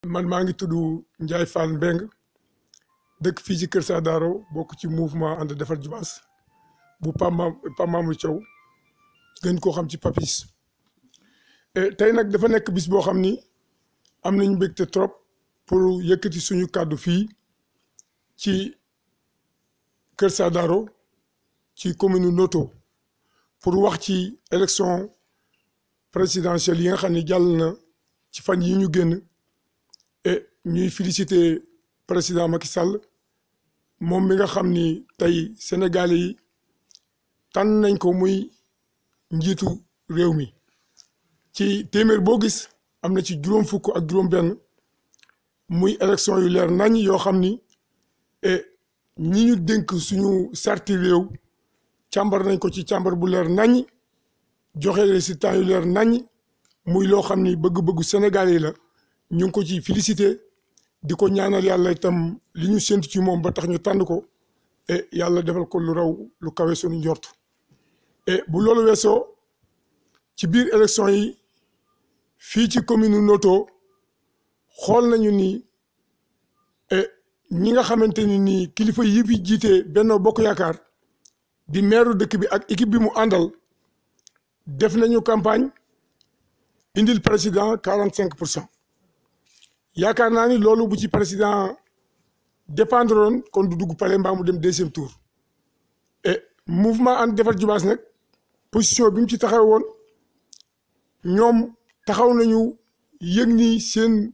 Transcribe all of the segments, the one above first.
man maa ngi tudd Ndiaye Fall Mbeng dëkk fii ci Kër Saadaro bokk ci mouvement ànd defar Djibass bu Pape Mamadou Thiaw gën koo xam ci Papis. tey nag dafa nekk bis boo xam ni am nañu mbégte trop pour yëkkati suñu kàddu fii ci Kër Saadaro ci commune Noto pour wax ci élection présidentielle yi nga xam ni jàll na ci fan yi ñu génn. et ñuy féliciter président Macky Sall moom mi nga xam ni tey Sénégalais yi tànn nañ ko muy njiitu réew mi ci téeméer boo gis am na ci juróom fukk ak juróom benn muy élection yu leer nañ yoo xam ni et ñi ñu dénk suñu sarti réew càmbar nañ ko ci càmbar bu leer nañ joxe résultat yu leer nañ muy loo xam ni bëgg-bëggu Sénégalais yi la. ñu ngi ko ci félicité di ko ñaanal yàlla itam li ñu séntu ci moom ba tax ñu tànn ko et yàlla defal ko lu raw lu kawe suñu njort et bu loolu weesoo ci biir élection yi fii ci commune Noto xool nañu ni et ñi nga xamante ni nii kilifa yi fi jiite Benno Bokk Yaakaar di maire dëkk bi ak équipe bi mu àndal def nañu campagne indil président 45%. yaakaar naa ni loolu bu ci président dépendre woon kon du dugg palais mbaa mu dem deuxième tour et mouvement ànd defar Djibass nag position bi mu ci taxaw woon ñoom taxaw nañu yëg ni seen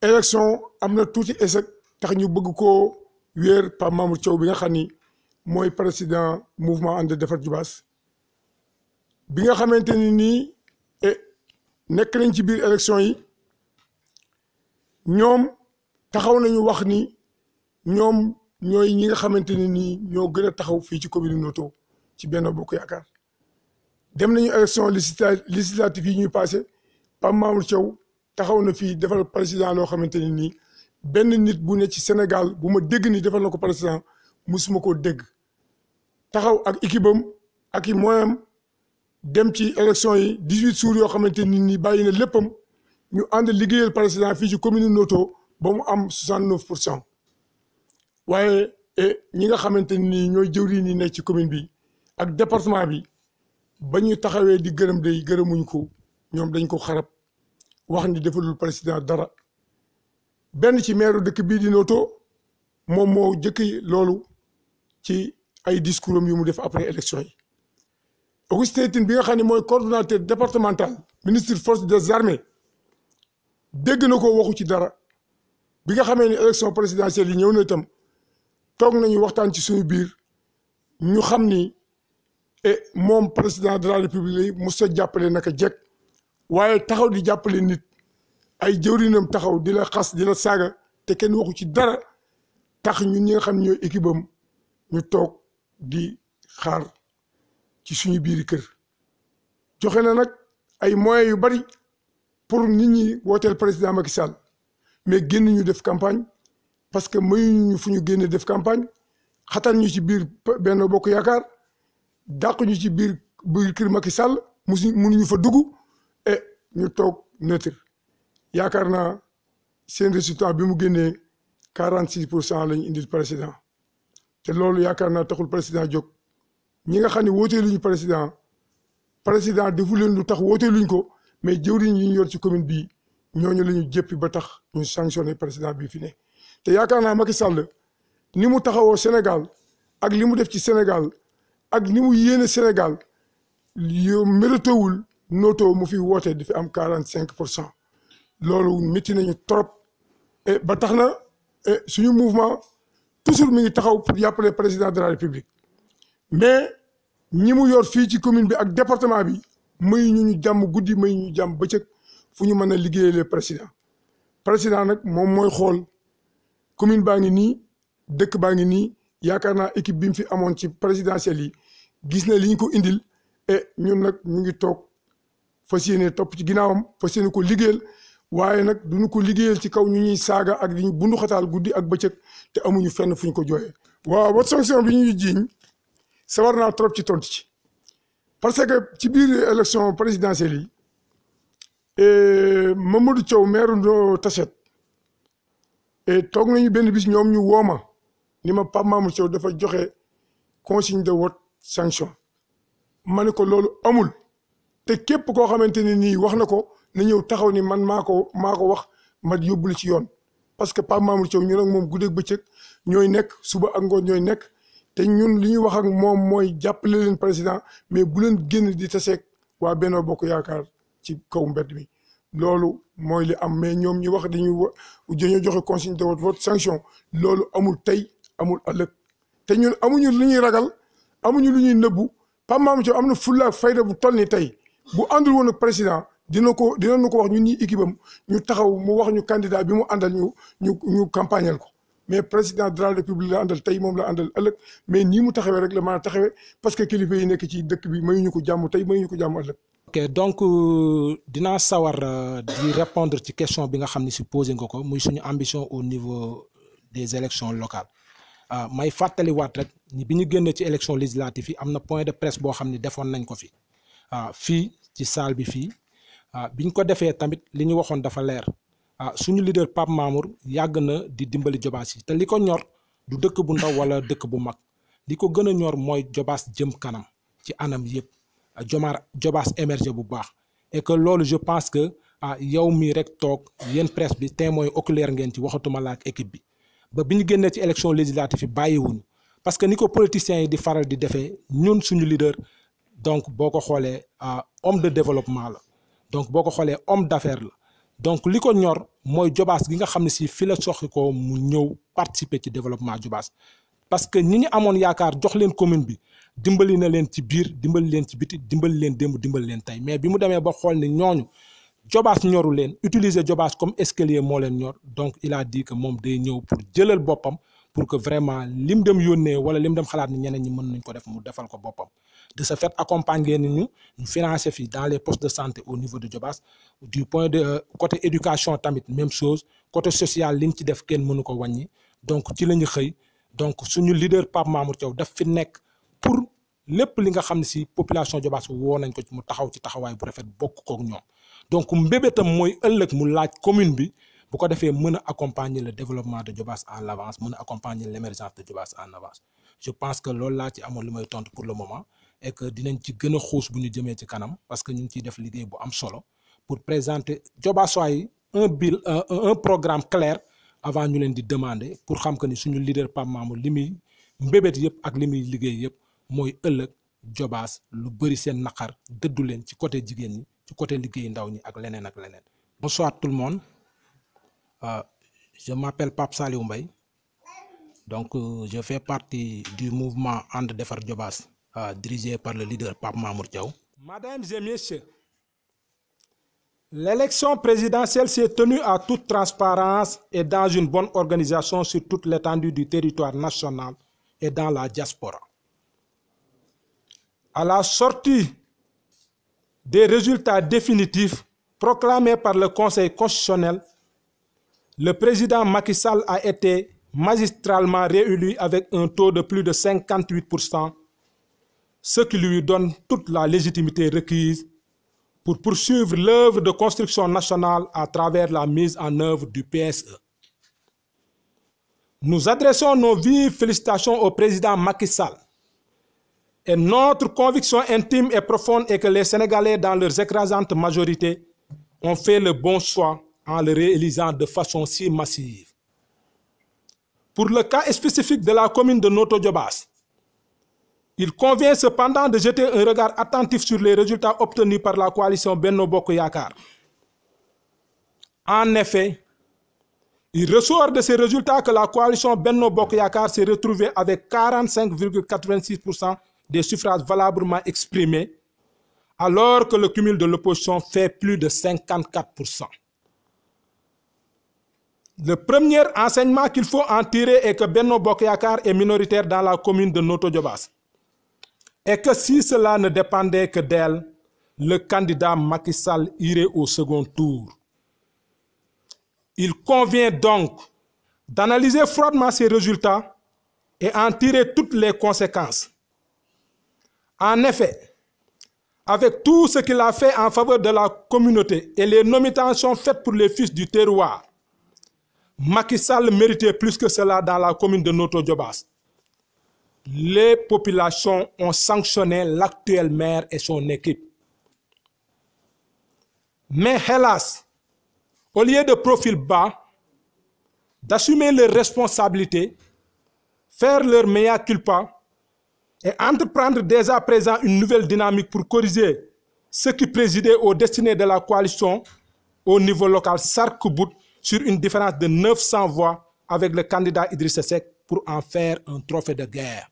élection am na tuuti échec tax ñu bëgg koo wéer Pape Mamadou Thiaw bi nga xam ni mooy président mouvement ànd defar Djibass bi nga xamante ni nii nekk nañ ci biir élection yi. ñoom taxaw nañu wax ni ñoom ñooy ñi nga xamante ne nii ñoo gën a taxaw fii ci commune Noto ci Benno Bokk Yaakaar dem nañu élection législative yi ñuy passé Pape Mamadou Thiaw taxaw na fii defal président loo xamante ne nii benn nit bu ne ci Sénégal bu ma dégg ni defal na ko président musuma koo dégg taxaw ak équipe am ak i moyens dem ci élection yi 18 jours yoo xamante ni nii bàyyi na léppam. ñu ànd liggéeyal président fii ci commune Noto ba mu am 69% waaye ñi nga xamante ni ñooy jëwriñ yi nekk ci commune bi ak département bi ba ñu taxawee di gërëm day gërëmuñ ko ñoom dañ ko xarab wax ni defalul président dara benn ci maire dëkk bii di Noto moom moo jëkki loolu ci ay discours am yu mu def après élection yi. Augustin Tine bi nga xam ne mooy coordonnateur départemental ministre forces des armées. dégg na ko waxu ci dara bi nga xamee ni élection présidentielle yi ñëw na itam toog nañu waxtaan ci suñu biir ñu xam ni moom président de la république mos a jàppale naka jekk waaye taxaw di jàppale nit ay jëwriñam taxaw di la xas di la saaga te kenn waxu ci dara tax ñun ñi nga xam ne ñooy équipe am ñu toog di xaar ci suñu biiri kër joxe na nag ay moyens yu bari. pour nit ñi wooteel président Macky Sall mais génn ñu def campagne parce que mayuñu fu ñu génne def campagne xatal ñu ci biir Benno Bokk Yaakaar dàq ñu ci biir kër Macky Sall mënuñu fa dugg et ñu toog neutre yaakaar naa seen résultat bi mu génnee 46% lañu indil président te loolu yaakaar naa taxul président jóg ñi nga xam ne wooteeluñu président defu leen lu tax wooteeluñ ko. mais jëwriñ yi ñu yor ci commune bii ñooñu la ñu jéppi ba tax ñu sanctionné président bii fi ne te yaakaar naa Macky Sall ni mu taxawoo Sénégal ak li mu def ci Sénégal ak ni mu yéene Sénégal yo méritewul Noto mu fi woote di fi am 45% loolu métti nañu trop et ba tax na suñu mouvement toujours mi ngi taxaw pour jàppale président de la République mais ñi mu yor fii ci commune bi ak département bi. may ñu jàmm guddi may ñu jàmm bëccëg fu ñu mën a liggéeyalee président nag moom mooy xool commune baa ngi nii dëkk baa ngi nii yaakaar naa équipe bi mu fi amoon ci présidentielle yi gis na li ñu ko indil et ñun nag ñu ngi toog fas yéene topp ci ginnaawam fas yéene ko liggéeyal waaye nag duñu ko liggéeyal ci kaw ñu ñuy saaga ak di ñu bundu xataal guddi ak bëccëg te amuñu fenn fu ñu ko jooyee. waaw wat sanction bi ñuy jiiñ sawar naa trop ci tontu ci. parce que ci biir élection présidentielle yi Mamadou Thiaw maire Tassette et toog nañu benn bis ñoom ñu wooma ni ma Pape Mamour Thiaw dafa joxe consigne de vote sanction ma ne ko loolu amul te képp koo xamante ne nii wax na ko na ñëw taxaw ni man maa ko wax ma yóbbul ci yoon parce que Pape Mamour Thiaw ñu nag moom guddeeg bëccëg ñooy nekk suba ak ngoon ñooy nekk te ñun li ñuy wax ak moom mooy jàppale leen président mais bu leen génn di taseeg waa Benno Bokk Yaakaar ci kaw mbedd mi loolu mooy li am mais ñoom ñu wax dañoo joxe consigne de vote sanction loolu amul tey amul ëllëg te ñun amuñu lu ñuy ragal amuñu lu ñuy nëbbu Pape Mamour Thiaw am na fulla ak fayda bu toll ni tey bu àndul woon ak président dinañu ko wax ñun ñi équipe am ñu taxaw mu wax ñu candidat bi mu àndal ñu campagnal ko mais président de la république la àndal tey moom la àndal ëllëg mais nii mu taxawee rek la mën a taxawee parce que kilifa yi nekk ci dëkk bi mayuñu ko jàmm tey mayuñu ko jàmm ëllëg. ok donc dinaa sawar di répondre ci question bi nga xam ne si posé nga ko muy suñu ambition au niveau des élections locales may fàttaliwaat rek ni bi ñu génnee ci élection législative yi am na point de presse boo xam ne defoon nañ ko fi fii ci salle bi fii biñ ko defee tamit li ñu waxoon dafa leer suñu leader Pape Mamour yàgg na di dimbali Jobaas yi te li ko ñor du dëkk bu ndaw wala dëkk bu mag li ko gën a ñor mooy Jobaas jëm kanam ci anam yëpp Jobaas émerger bu baax et que loolu je pense que yow mii rek toog yéen presse bi témoin oculaire ngeen ci waxatuma la ak équipe bi ba bi ñu génnee ci élection législative yi bàyyiwuñu parce que ni ko politiciens yi di faral di defee ñun suñu leader donc boo ko xoolee homme de développement la donc boo ko xoolee homme d'affaires la donc li ko ñor mooy Jobaas gi nga xam ne si fi la soxi ko mu ñëw participer ci développement Jobaas parce que ñi ñu amoon yaakaar jox leen commune bi dimbali na leen ci biir dimbali leen ci biti dimbali leen démb dimbali leen tey mais bi mu demee ba xool ni ñooñu Jobaas ñoru leen utiliser Jobaas comme escalier moo leen ñor donc il a dit que moom day ñëw pour jëlal boppam pour que vraiment lim dem yónnee wala lim dem xalaat ni ñeneen ñi mën nañ ko def mu defal ko boppam de ce fait accompagner ñu financer fii dans les postes de santé au niveau de Jobaas du point de côté éducation tamit même chose côté social liñ ci def kenn mënu ko wàññi donc ci la ñu xëy donc suñu leader Pape Mamour Thiaw daf fi nekk pour lépp li nga xam ne si population Jobaas woo nañ ko ci mu taxaw ci taxawaay bu rafet bokk kook ñoom donc mbébétam mooy ëllëg mu laaj commune bi bu ko defee mën a accompagner le développement de Jobaas en avance mën a accompagner l'émergence de Jobaas en avance je pense que loolu laa ci amoon li may tontu pour le moment et que dinañ ci gën a xuus bu ñu jëmee ci kanam parce que ñu ngi ciy def liggéey bu am solo pour présenter Jobaasois yi un programme clair avant ñu leen di demander pour xam que ni suñu leader Pape Mamour li muy mbébét yëpp ak li muy liggéey yëpp mooy ëllëg Jobaas lu bëri seen naqar dëddu leen ci côté jigéen ñi ci côté liggéey ndaw ñi ak leneen ak leneen. Bonsoir tout le monde je m'appelle Pape Saliou Mbaye donc je fais partie du mouvement And Defar Jobaas dirigé par le leader Pape Mamour Thiaw. Mesdames et messieurs, l'élection présidentielle s'est tenue à toute transparence et dans une bonne organisation sur toute l'étendue du territoire national et dans la diaspora. À la sortie des résultats définitifs proclamés par le Conseil constitutionnel, le président Macky Sall a été magistralement réélu avec un taux de plus de 58%, ce qui lui donne toute la légitimité requise pour poursuivre l'œuvre de construction nationale à travers la mise en œuvre du PSE. Nous adressons nos vives félicitations au président Macky Sall. Et notre conviction intime et profonde est que les Sénégalais, dans leur écrasante majorité, ont fait le bon choix en le réalisant de façon si massive. Pour le cas spécifique de la commune de Notto Diobass, il convient cependant de jeter un regard attentif sur les résultats obtenus par la coalition Benno Bokk Yakaar. En effet, il ressort de ces résultats que la coalition Benno Bokk Yakaar s'est retrouvée avec 45,86% des suffrages valablement exprimés, alors que le cumul de l'opposition fait plus de 54%. Le premier enseignement qu'il faut en tirer est que Benno Bokk Yakaar est minoritaire dans la commune de Notto Diobass. Et que si cela ne dépendait que d'elle, le candidat Macky Sall irait au second tour. Il convient donc d'analyser froidement ces résultats et en tirer toutes les conséquences. En effet, avec tout ce qu'il a fait en faveur de la communauté et les nominations faites pour les fils du terroir, Macky Sall méritait plus que cela dans la commune de Notto Diobass. Les populations ont sanctionné l'actuel maire et son équipe. Mais hélas, au lieu de profil bas, d'assumer leurs responsabilités, faire leur mea culpa et entreprendre dès à présent une nouvelle dynamique pour corriger ce qui présidait aux destinées de la coalition au niveau local s'arc-boute sur une différence de 900 voix avec le candidat Idrissa Seck pour en faire un trophée de guerre.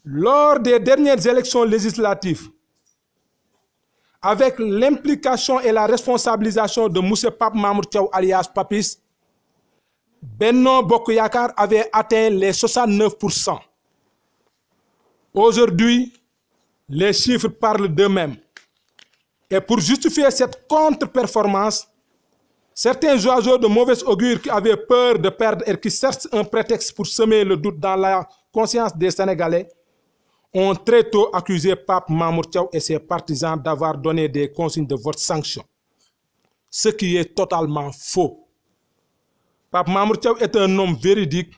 Lors des dernières élections législatives, avec l'implication et la responsabilisation de M. Pape Mamour Thiaw alias Papis, Benno Bokk Yakaar avait atteint les 69%. Aujourd'hui, les chiffres parlent d'eux-mêmes. Et pour justifier cette contre-performance, certains oiseaux de mauvaise augure qui avaient peur de perdre et qui cherchent un prétexte pour semer le doute dans la conscience des Sénégalais ont très tôt accusé Pape Mamour Thiaw et ses partisans d'avoir donné des consignes de vote sanction. Ce qui est totalement faux. Pape Mamour Thiaw est un homme véridique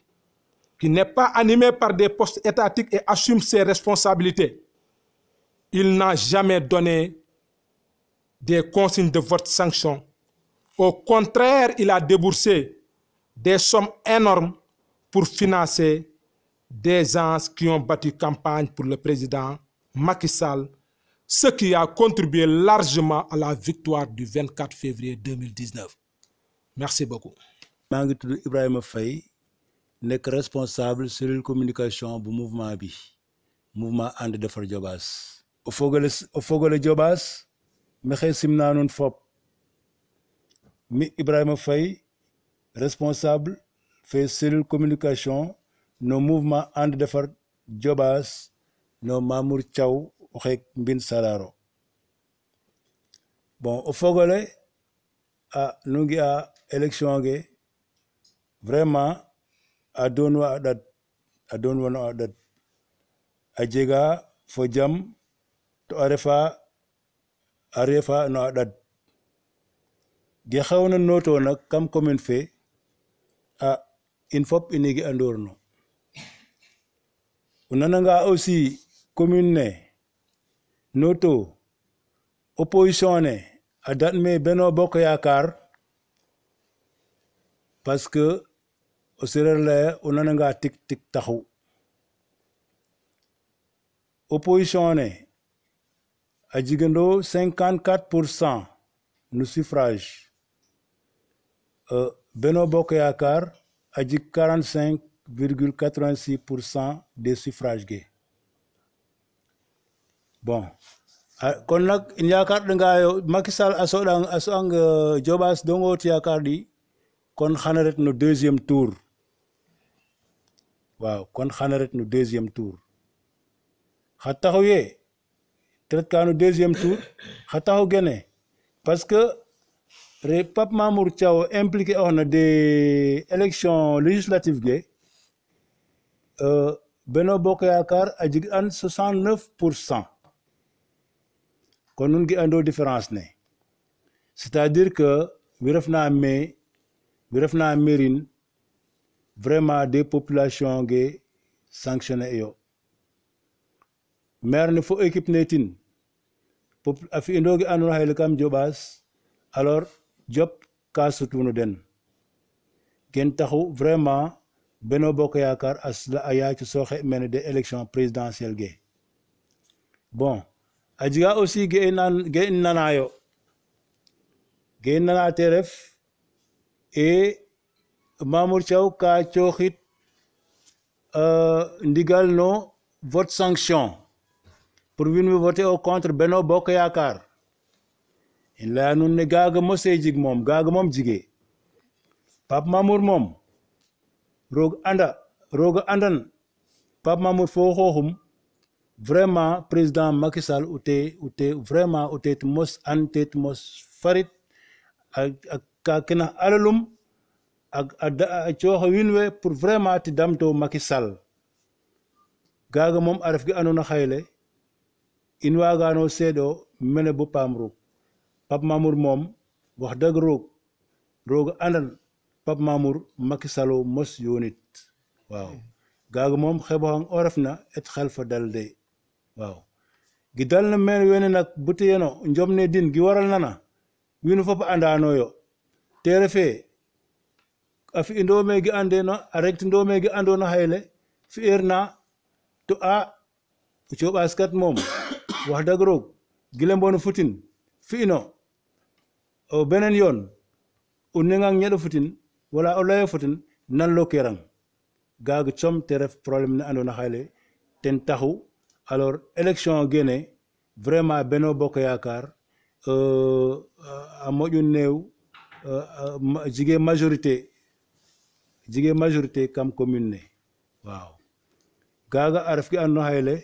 qui n'est pas animé par des postes étatiques et assume ses responsabilités. Il n'a jamais donné des consignes de vote sanction. Au contraire, il a déboursé des sommes énormes pour financer des gens qui ont battu campagne pour le président Macky Sall, ce qui a contribué largement à la victoire du 24 février 2019. Merci beaucoup. maa ngi tudd Ibrahima Faye nekk responsable cellule communication bu mouvement bi mouvement ànd defar Diobass o fogole Diobass maxey simna nuun fop mi Ibrahima Faye responsable fait cellule communication no mouvement ànd defar Diobass no Mamour Thiaw oxeek mbin Sararo. Bon o fogole nu ngi a élection ge vraiment a doon wa a ɗat a jega fo jam to a refa no a ɗat ge xewna Notto nak kam commune fe in fop i nigi andorno o nananga aussi commune ne Notto opposition ne a dat me Benno Bokk Yakaar parce que o sereer leye o nananga tik taxu opposition ne a jigando 54% no suffrage Benno Bokk Yakaar a jig 45,86% des suffrages ge bon kon nag in yaakaar ɗanga yo Macky Sall a soɗang Diobass dongo ti yaakaar ɗi kon xana ret no deuxième tour waaw kon xana ret no deuxième tour xa taxu ye tret ka no deuxième tour xa taxu gene parce que Pape Mamour Thiaw impliqué on des élections législatives ge Benno Bokk Yakaar a jig an 69%. kon nun ngi ando différence ne c'est-à-dire que wi refna mairie vraiment des populations ge sanctionné yo maire ne fo équipe ne tin a fi indoge andona xayle kam Diobass alors Diop ka sutuno den gen taxu vraiment Benno Bokk Yakaar a yaacu sooxe mene des élections présidentielles ge bon a jega aussi ge i nana te ref et Mamour Thiaw ka cooxit ndigal no vote sanction pour wiin we voter au contre Benno Bokk Yakaar in leya nuun ne gaaga mose jig moom gaaga moom jige Pape Mamour moom rooga andan Pape Mamour fo xooxum vraiment président Macky Sall ute vraiment ute mos an tet mos farit ak ka kena alalum ak a cooxa wiin we pour vraiment ti damto Macky Sall gaaga moom a ref ge andona xayle in waagano seeɗo mene bo paam roog Pape Mamour moom wax dëgg roog roga andan Pape Mamour Macky Sall mos yonit waaw gaaga moom xeɓoxang o refna et xel fa dal de waaw gi dal na meen wene nak buteyeno njom ne din gi waral nana wiin fop andano yo te refe a fi indo me gi andena a rekt ndo me gi andona xayle fi erna to a o coɓas kat moom wax dag roog gile mbono futin fi ino o benen yoon o nengang ñeɗo futin wala o layo futin nan lo kerang gaaga com te ref problème ne andona xayle ten taxu alors élection gene vraiment Benno Bokk Yaakaar a moƴu neew jige majorité kam commune ne waaw gaaga a ref ki andona xayle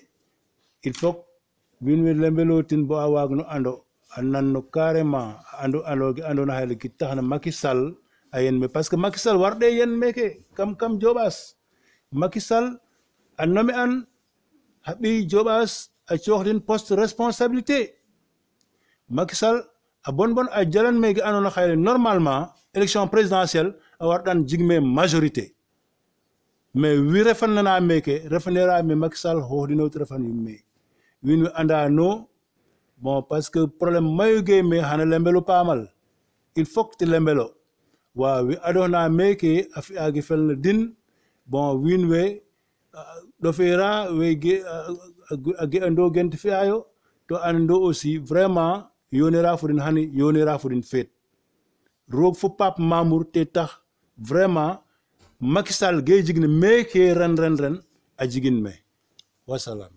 il faut wiin we lembelo tin bo a waag no ando a nan no carrément ando gi andona xayle ki taxna Macky Sall a yen me parce que Macky Sall warɗe yen meke kam Diobass Macky Sall a nommé an xa ɓiy Diobass a cooxdin poste responsabilité Macky Sall a bon a jalan me gi andona xayle normalement élection présidentielle a warɗan jigme majorité mais wi refan nana meke refanera me Macky Sall xooxdino te refan yimme wiin we anda no bon parce que problème mayu ge me xana lembelo paamal il faut te lembelo waaw wi adona meke a fi'a ge felna din bon wiin we ɗofera we a ge'ando gen te fi'ayo to ando aussi vraiment yonera fo den xani yonera fo den feet roog fo Pape Mamour te tax vraiment Macky Sall ge jigne meke ren a jigin me wasalam